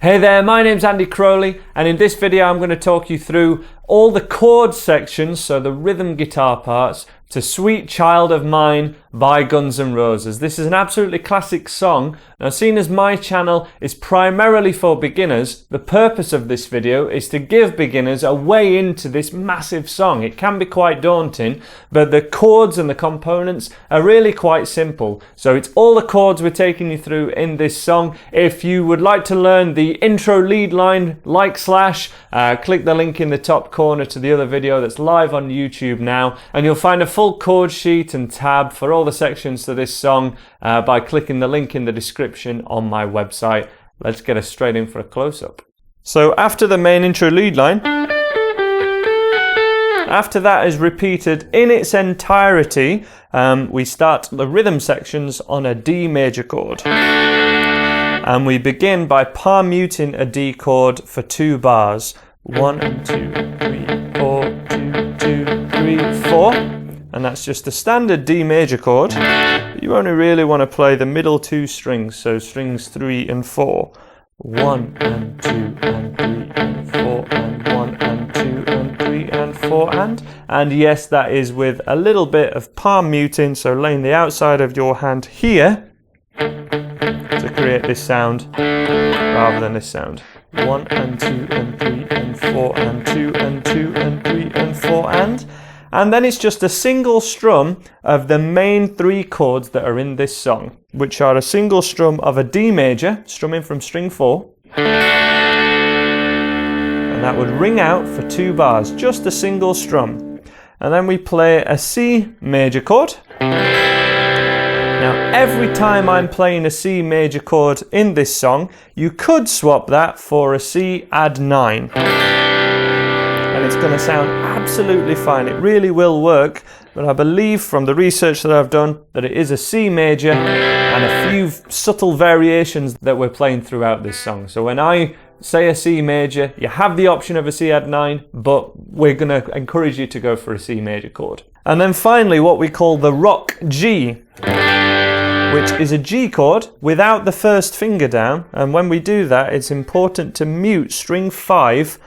Hey there, my name's Andy Crowley, and in this video I'm going to talk you through all the chord sections, so the rhythm guitar parts, to Sweet Child of Mine by Guns N' Roses. This is an absolutely classic song. Now, seeing as my channel is primarily for beginners, the purpose of this video is to give beginners a way into this massive song. It can be quite daunting, but the chords and the components are really quite simple. So it's all the chords we're taking you through in this song. If you would like to learn the intro lead line, click the link in the top corner to the other video that's live on YouTube now, and you'll find a full chord sheet and tab for all the sections to this song by clicking the link in the description on my website. Let's get us straight in for a close-up. So after the main intro lead line, after that is repeated in its entirety, we start the rhythm sections on a D major chord. And we begin by palm muting a D chord for 2 bars. 1, 2, 3, 4, 2, 2, 3, 4. And that's just a standard D major chord. You only really want to play the middle 2 strings, so strings 3 and 4. 1 and 2 and 3 and 4 and 1 and 2 and 3 and 4 and yes, that is with a little bit of palm muting, so laying the outside of your hand here to create this sound rather than this sound. 1 and 2 and 3 and 4 and 2 and 2 and 3 and 4 and then it's just a single strum of the main 3 chords that are in this song, which are a single strum of a D major, strumming from string 4, and that would ring out for 2 bars, just a single strum. And then we play a C major chord. Now, every time I'm playing a C major chord in this song, you could swap that for a C add 9. And it's going to sound absolutely fine. It really will work, but I believe from the research that I've done that it is a C major and a few subtle variations that we're playing throughout this song. So when I say a C major, you have the option of a C add 9, but we're going to encourage you to go for a C major chord. And then finally, what we call the rock G, which is a G chord without the first finger down. And when we do that, it's important to mute string 5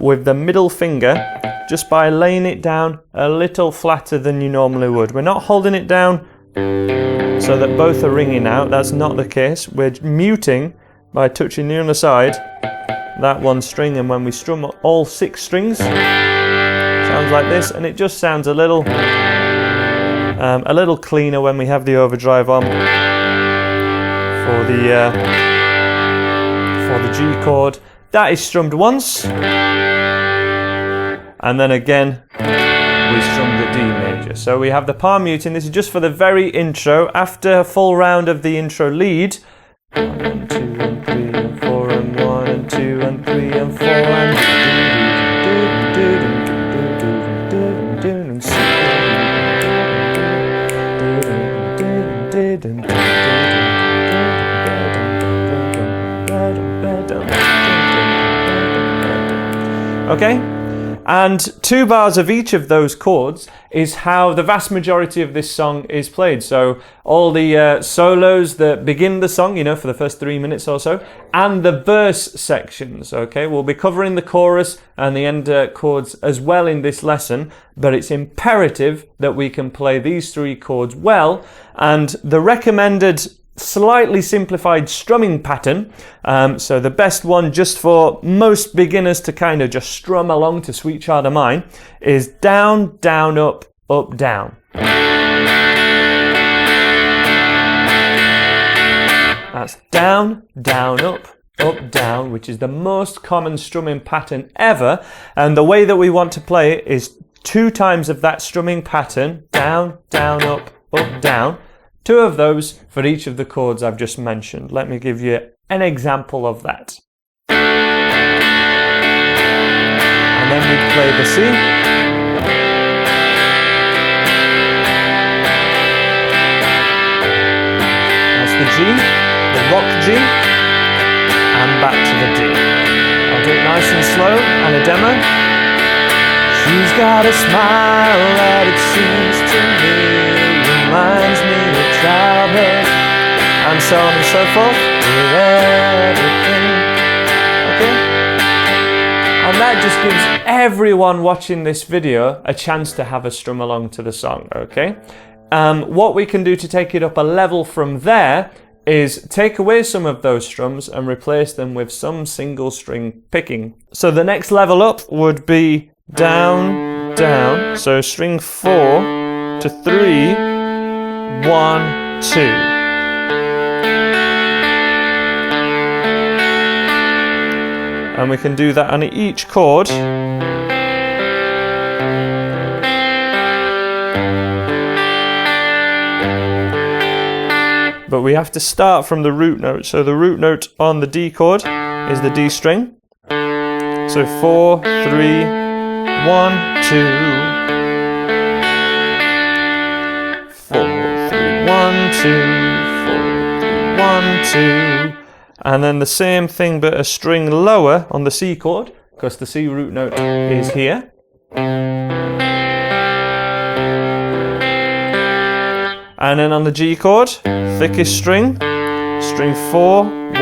with the middle finger just by laying it down a little flatter than you normally would. We're not holding it down so that both are ringing out. That's not the case. We're muting by touching the underside, that one string, and when we strum all 6 strings, sounds like this, and it just sounds a little cleaner when we have the overdrive on for the G chord. That is strummed once, and then again we strum the D major. So we have the palm muting. This is just for the very intro. After a full round of the intro lead, 1 and 2 and 3 and 4 and 1 and 2 and 3 and 4 and okay? And 2 bars of each of those chords is how the vast majority of this song is played. So all the solos that begin the song, for the first 3 minutes or so, and the verse sections, okay? We'll be covering the chorus and the end chords as well in this lesson, but it's imperative that we can play these 3 chords well, and the recommended slightly simplified strumming pattern, so the best one just for most beginners to kind of just strum along to Sweet Child of Mine, is down, down, up, up, down. That's down, down, up, down, which is the most common strumming pattern ever, and the way that we want to play it is 2 times of that strumming pattern, down, down, up, down. 2 of those for each of the chords I've just mentioned. Let me give you an example of that. And then we play the C. That's the G, the rock G, and back to the D. I'll do it nice and slow, and a demo. She's got a smile that it seems to me reminds me of childhood, and so on and so forth, with everything that just gives everyone watching this video a chance to have a strum along to the song, okay? What we can do to take it up a level from there is take away some of those strums and replace them with some single string picking. So the next level up would be down, down. So string 4 to 3, 1, 2. And we can do that on each chord. But we have to start from the root note. So the root note on the D chord is the D string. So 4, 3, 1, 2. 4, 3, 1, 2. 4, 3, 1, 2. And then the same thing but a string lower on the C chord, because the C root note is here. And then on the G chord, thickest string, string 4, 1, 2.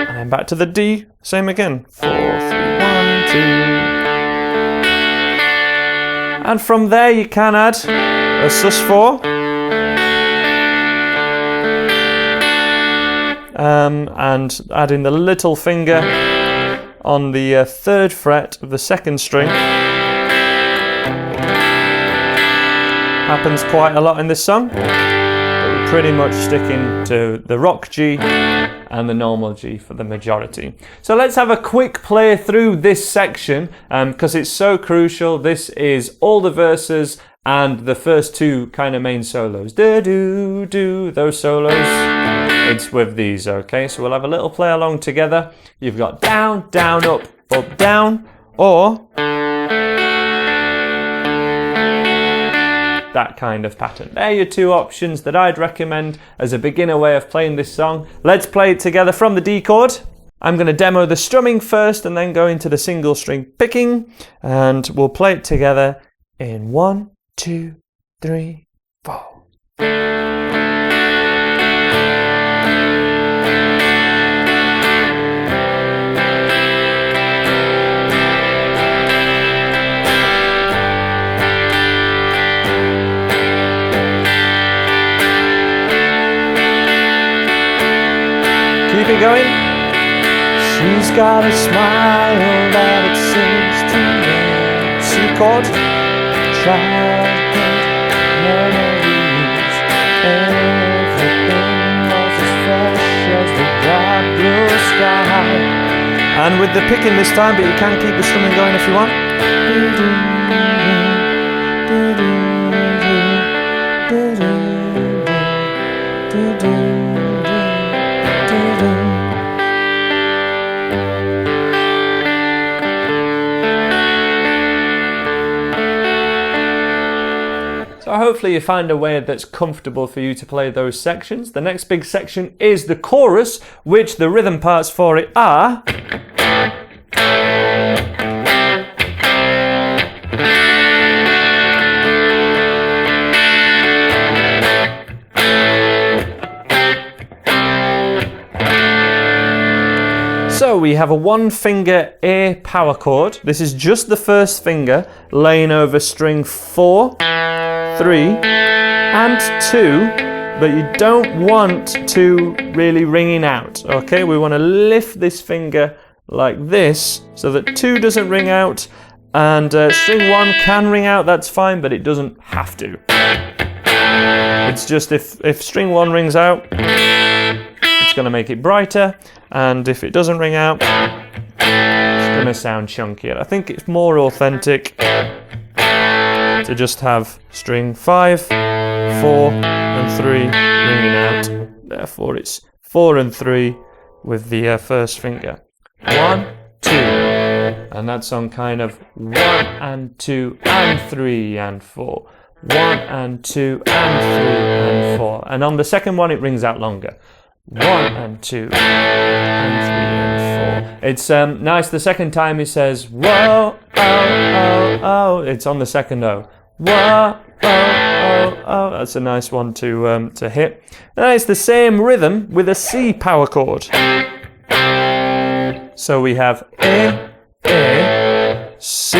And then back to the D, same again, 4, 3, 1, 2. And from there you can add a sus4. And add in the little finger on the 3rd fret of the 2nd string. Happens quite a lot in this song, but we're pretty much sticking to the rock G and the normal G for the majority. So let's have a quick play through this section because it's so crucial. This is all the verses and the first 2 kind of main solos. Do, those solos. It's with these, okay? So we'll have a little play along together. You've got down, down, up, down, or that kind of pattern. They're your 2 options that I'd recommend as a beginner way of playing this song. Let's play it together from the D chord. I'm going to demo the strumming first and then go into the single string picking, and we'll play it together in 1, 2, 3, 4. Keep it going. She's got a smile that it seems to me. C chord. Childhood memories. Everything was as fresh as the bright blue sky. And with the picking this time, but you can keep the strumming going if you want. So hopefully you find a way that's comfortable for you to play those sections. The next big section is the chorus, which the rhythm parts for it are... So we have a 1-finger A power chord. This is just the first finger laying over string 4, 3 and 2, but you don't want to really ringing out, okay? We want to lift this finger like this so that 2 doesn't ring out, and string 1 can ring out, that's fine, but it doesn't have to. It's just if string 1 rings out, it's going to make it brighter, and if it doesn't ring out, it's going to sound chunkier. I think it's more authentic to just have string 5, 4 and 3 ringing out. Therefore it's 4 and 3 with the first finger. 1, 2, and that's on kind of 1 and 2 and 3 and 4. 1 and 2 and 3 and 4. And on the second one it rings out longer. 1 and 2 and 3 and 4. It's nice the second time he says whoa, oh, oh, oh. It's on the second O. Whoa, oh, oh, oh. That's a nice one to hit. Then it's the same rhythm with a C power chord. So we have A, C,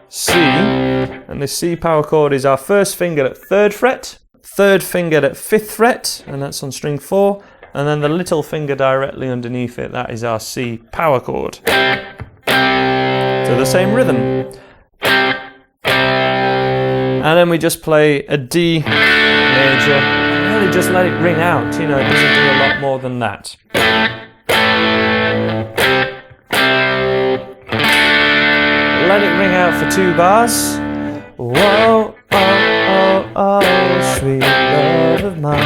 C, and the C power chord is our first finger at 3rd fret, 3rd finger at 5th fret, and that's on string 4, and then the little finger directly underneath it, that is our C power chord. So the same rhythm. And then we just play a D major, and really just let it ring out, you know, it doesn't do a lot more than that. Let it ring out for 2 bars. Whoa, oh, oh, oh, sweet love of mine.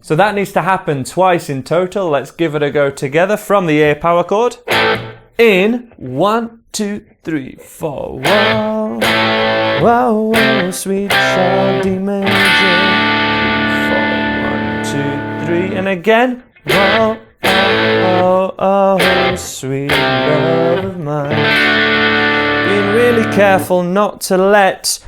So that needs to happen twice in total. Let's give it a go together from the A power chord. In 1, 2, 3, 4. Whoa, whoa, whoa, sweet child D major. 3, 4, 1, 2, 3, and again. Whoa, oh, oh, oh, sweet love of mine. Being really careful not to let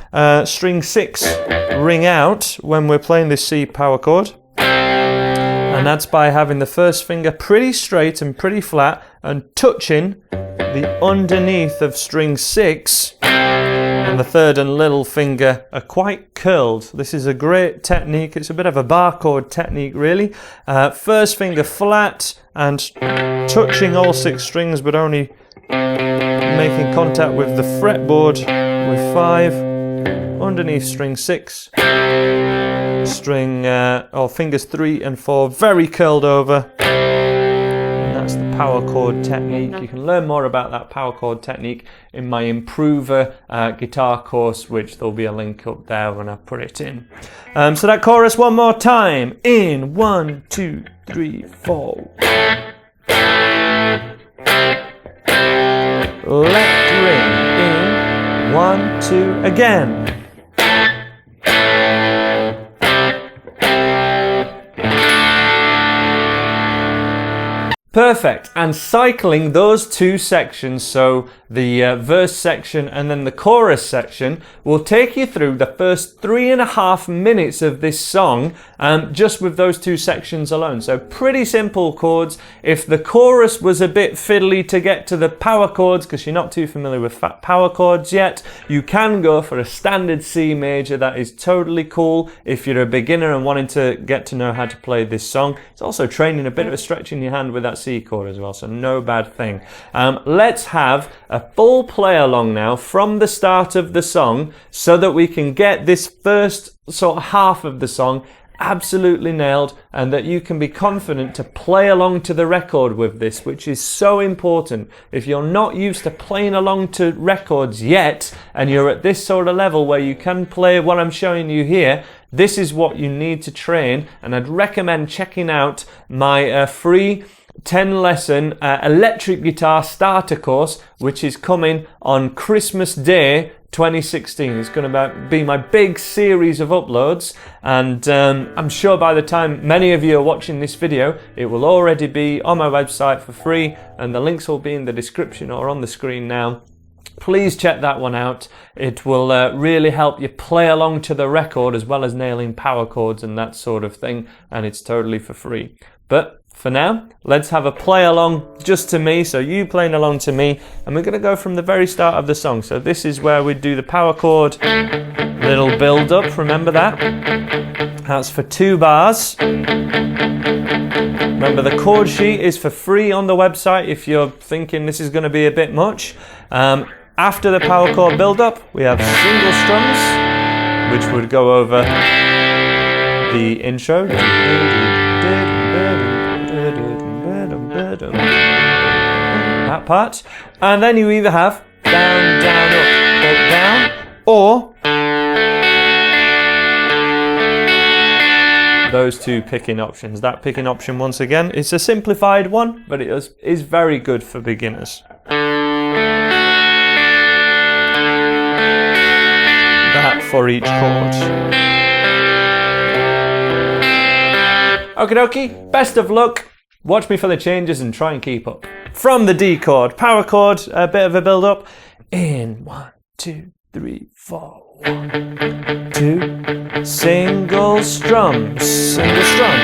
string 6 ring out when we're playing this C power chord. And that's by having the first finger pretty straight and pretty flat and touching the underneath of string 6, and the 3rd and little finger are quite curled. This is a great technique. It's a bit of a bar chord technique really. First finger flat and touching all 6 strings but only making contact with the fretboard with 5, underneath string 6. String or fingers 3 and 4 very curled over, and that's the power chord technique. You can learn more about that power chord technique in my improver guitar course, which there'll be a link up there when I put it in. So that chorus one more time. In 1, 2, 3, 4. Let ring. In 1, 2 again. Perfect, and cycling those 2 sections, so the verse section and then the chorus section, will take you through the first 3.5 minutes of this song, just with those 2 sections alone. So pretty simple chords. If the chorus was a bit fiddly to get to the power chords, because you're not too familiar with power chords yet, you can go for a standard C major. That is totally cool if you're a beginner and wanting to get to know how to play this song. It's also training a bit of a stretch in your hand with that C chord as well, so no bad thing. Let's have a full play along now from the start of the song so that we can get this first sort of half of the song absolutely nailed, and that you can be confident to play along to the record with this, which is so important. If you're not used to playing along to records yet, and you're at this sort of level where you can play what I'm showing you here, this is what you need to train, and I'd recommend checking out my free 10-lesson electric guitar starter course, which is coming on Christmas Day 2016. It's going to be my big series of uploads, and I'm sure by the time many of you are watching this video, it will already be on my website for free, and the links will be in the description or on the screen now. Please check that one out. It will really help you play along to the record as well as nailing power chords and that sort of thing, and it's totally for free. But for now, let's have a play along just to me, so you playing along to me, and we're going to go from the very start of the song. So this is where we do the power chord, little build up, remember that? That's for 2 bars. Remember, the chord sheet is for free on the website if you're thinking this is going to be a bit much. After the power chord build up, we have single strums, which would go over the intro. That part, and then you either have down, down, up, down, or those 2 picking options. That picking option, once again, is a simplified one, but it is very good for beginners. That for each chord. Okie dokie, best of luck. Watch me for the changes and try and keep up. From the D chord, power chord, a bit of a build up. In 1, 2, 3, 4. 1, 2. Single strum. Single strum.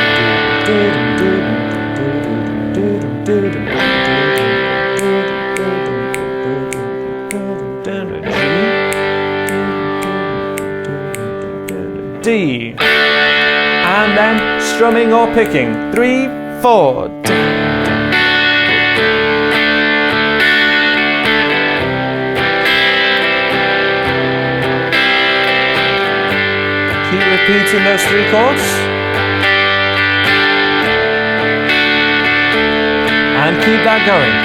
D. And then strumming or picking. 3, 4. Keep repeating those 3 chords. And keep that going.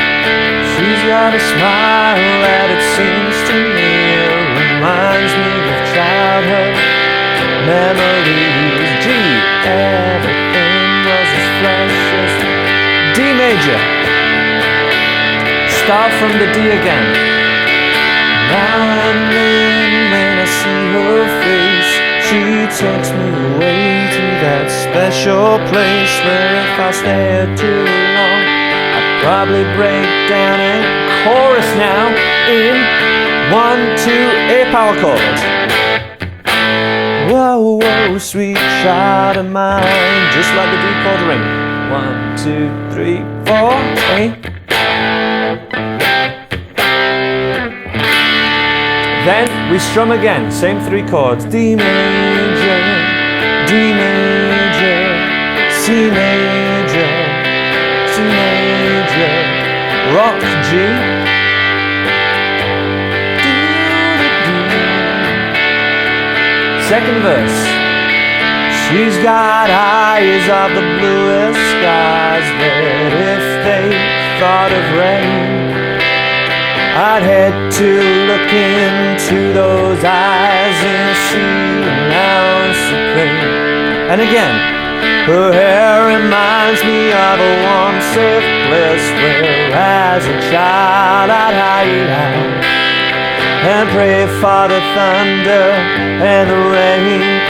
She's got a smile that it seems to me reminds me of childhood memories. G. Everything was as fresh as D major. Start from the D again. Now and then when I see her face, she takes me away to that special place where if I stare too long, I'd probably break down and chorus now in 1, 2, A power chord. Whoa, whoa, sweet child of mine, just like the D chord ring. 1, 2, 3, 4, A. Then we strum again, same 3 chords. D major, D major, C major, C major, rock G. Second verse. She's got eyes of the bluest skies that if they thought of rain, I'd head to look into those eyes and see an ounce of pain. And again, her hair reminds me of a warm, safe place where as a child I'd hide out and pray for the thunder and the rain.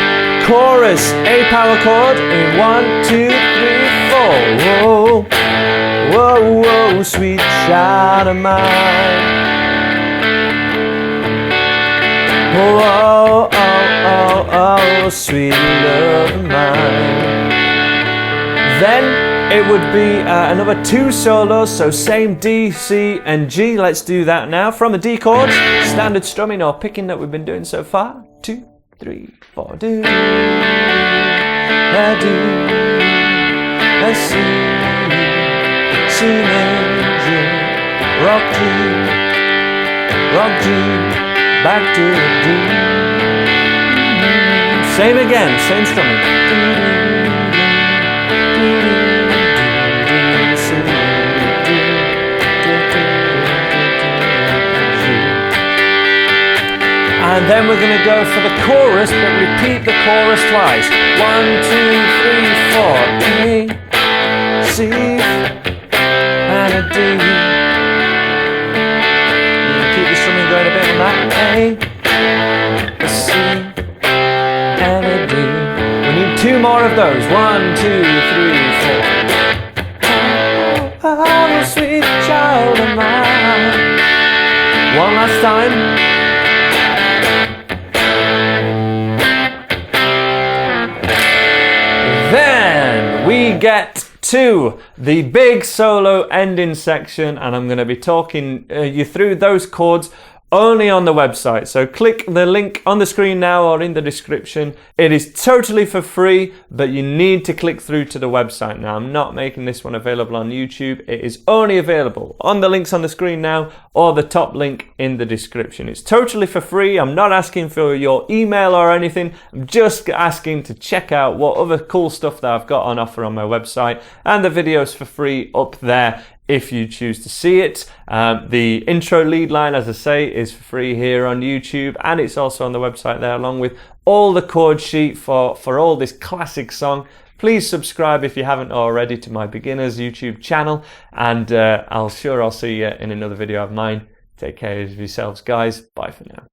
Chorus, A power chord in 1, 2, 3, 4. Whoa, whoa, whoa, sweet child of mine. Oh, oh, oh, oh, oh, sweet love of mine. Then it would be another 2 solos, so same D, C, and G. Let's do that now from the D chords. Standard strumming or picking that we've been doing so far. 2, 3, 4. Do, a do, a C, C major, rock G, back to the D. Same again, same strumming. And then we're going to go for the chorus, but repeat the chorus twice. 1, 2, 3, 4. A, C, and a D. Keep the strumming going a bit on that. A, C, and a D. We need 2 more of those. 1, 2, 3, 4. Oh, sweet child of mine. One last time. Then we get to the big solo ending section, and I'm going to be talking you through those chords only on the website. So click the link on the screen now or in the description. It is totally for free, but you need to click through to the website now. I'm not making this one available on YouTube. It is only available on the links on the screen now or the top link in the description. It's totally for free. I'm not asking for your email or anything. I'm just asking to check out what other cool stuff that I've got on offer on my website, and the videos for free up there if you choose to see it. The intro lead line, as I say, is for free here on YouTube, and it's also on the website there, along with all the chord sheet for all this classic song. Please subscribe if you haven't already to my beginners YouTube channel, and I'll see you in another video of mine. Take care of yourselves, guys. Bye for now.